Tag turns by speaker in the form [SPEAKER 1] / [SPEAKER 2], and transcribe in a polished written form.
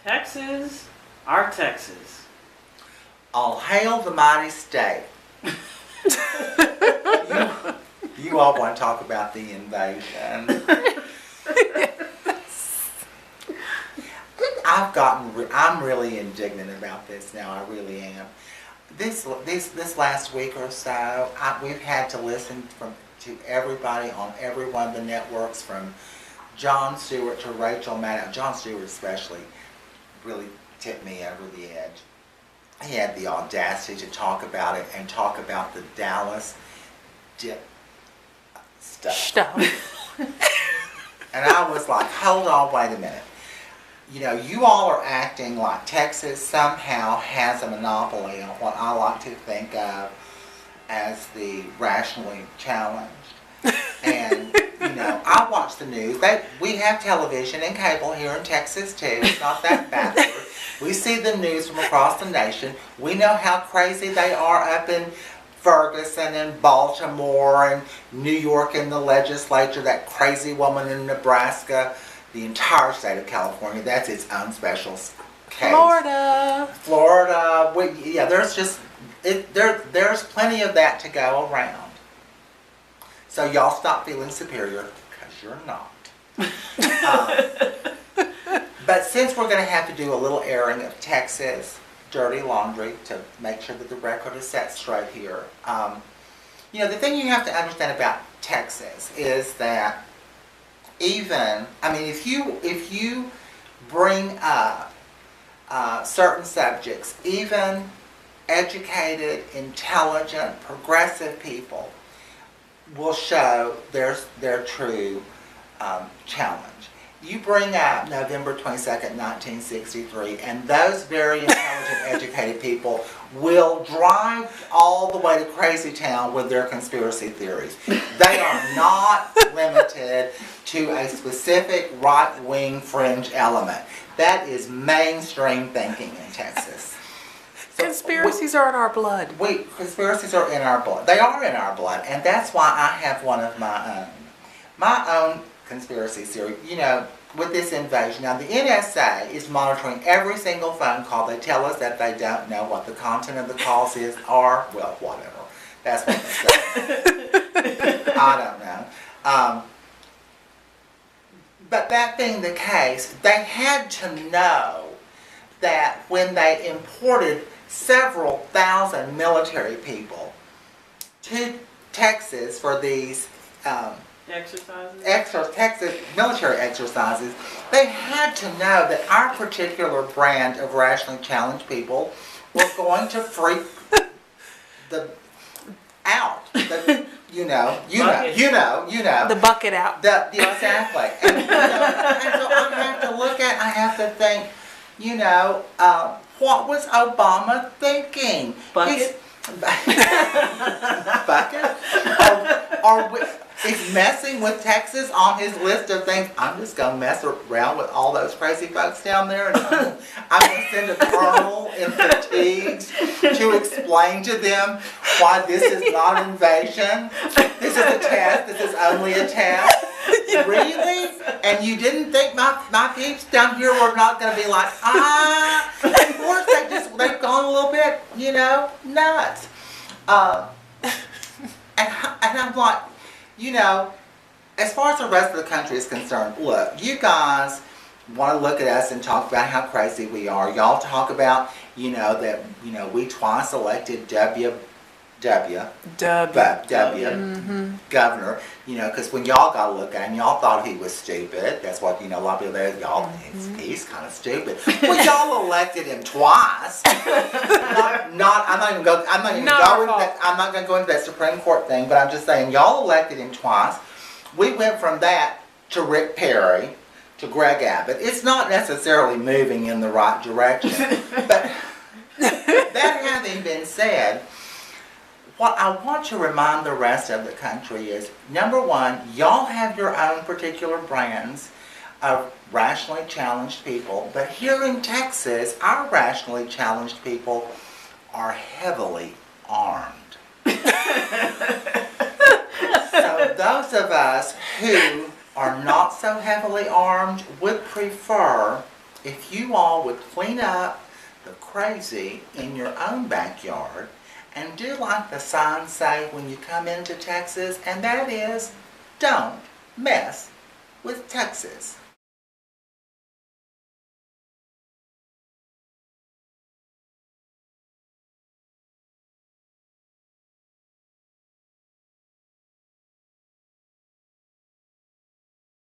[SPEAKER 1] Texas, our Texas.
[SPEAKER 2] All hail the mighty state. you all want to talk about the invasion. I'm really indignant about this now. I really am. This last week or so, we've had to listen to everybody on every one of the networks, from Jon Stewart to Rachel Maddow. Jon Stewart especially really tipped me over the edge. He had the audacity to talk about it and talk about the Dallas stuff. And I was like, hold on, wait a minute. You know, you all are acting like Texas somehow has a monopoly on what I like to think of as the rationally challenged. And, you know, I watch the news. We have television and cable here in Texas, too. It's not that backward. We see the news from across the nation. We know how crazy they are up in Ferguson and Baltimore and New York in the legislature, that crazy woman in Nebraska, the entire state of California. That's its own special case. Florida. There's plenty of that to go around. So y'all stop feeling superior, because you're not. But since we're going to have to do a little airing of Texas dirty laundry to make sure that the record is set straight here, you know, the thing you have to understand about Texas is that if you bring up certain subjects, even educated, intelligent, progressive people will show their true challenge. You bring up November 22nd, 1963, and those very intelligent, educated people will drive all the way to Crazy Town with their conspiracy theories. They are not limited to a specific right-wing fringe element. That is mainstream thinking in Texas. So
[SPEAKER 3] conspiracies are in our blood.
[SPEAKER 2] Conspiracies are in our blood. They are in our blood, and that's why I have one of my own. My own conspiracy theory, you know, with this invasion. Now, the NSA is monitoring every single phone call. They tell us that they don't know what the content of the calls is, or, well, whatever. That's what they say. I don't know. But that being the case, they had to know that when they imported several thousand military people to Texas for these Texas military exercises, they had to know that our particular brand of rationally challenged people was going to freak out. The
[SPEAKER 3] bucket out.
[SPEAKER 2] Exactly. And so I have to think, what was Obama thinking?
[SPEAKER 1] Bucket?
[SPEAKER 2] Bucket? He's messing with Texas on his list of things. I'm just going to mess around with all those crazy folks down there, and I'm going to send a colonel in fatigues to explain to them why this is not invasion. This is a test. This is only a test. Really? And you didn't think my peeps down here were not going to be like, Of course, they've gone a little bit, nuts. And I'm like, as far as the rest of the country is concerned, look, you guys want to look at us and talk about how crazy we are. Y'all talk about, that, we twice elected W governor, because when y'all got to look at him, y'all thought he was stupid. That's what, a lot of people there, y'all, he's kind of stupid. Well, y'all elected him twice. I'm not going to go into that Supreme Court thing, but I'm just saying, y'all elected him twice. We went from that to Rick Perry to Greg Abbott. It's not necessarily moving in the right direction. But that having been said, what I want to remind the rest of the country is, number one, y'all have your own particular brands of rationally challenged people, but here in Texas, our rationally challenged people are heavily armed. So those of us who are not so heavily armed would prefer if you all would clean up the crazy in your own backyard and do like the signs say when you come into Texas, and that is, don't mess with Texas.